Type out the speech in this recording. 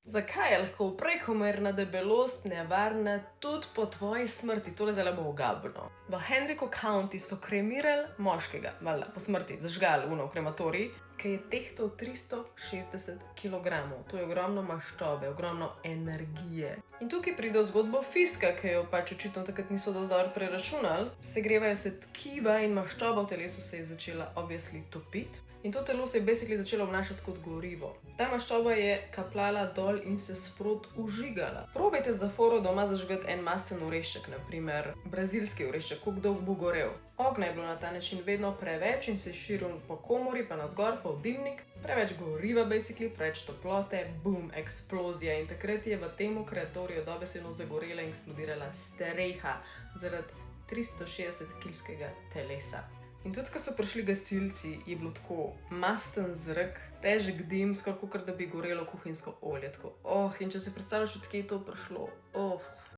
Zakaj je lahko prekomerna debelost nevarna tudi po tvoji smrti? Tole zdaj bo ogabno. V Henrico County so kremirali moškega, valjda, po smrti, zažgali v krematorij, ki je tehtal 360 kg. To je ogromno maščobe, ogromno energije. In tukaj pride v zgodbo fiska, ki jo pač očitno takrat niso dovolj dobro preračunali. Segrevajo se tkiva in maščoba v telesu se je začela obviously topiti. In to telo se je basically začelo obnašati kot gorivo. Ta maščoba je kapljala dol in se sprot užigala. Probajte z foro doma zažgati en masten orešček, naprimer brazilski orešček, koliko dolgo bo gorel. Ognja je bilo na ta način vedno preveč in se širil po komori, pa navzgor, pa v dimnik. Preveč goriva, basically, preveč toplote, boom, eksplozija. In takrat je v tem kreatoriju dobesedno zagorela in eksplodirala streha zaradi 360-kilskega telesa. In tudi, ko so prišli gasilci, je bilo tako masten zrak, težek dim, skoraj kot da bi gorelo kuhinjsko olje. In če si predstavljaš, odkje je to prišlo,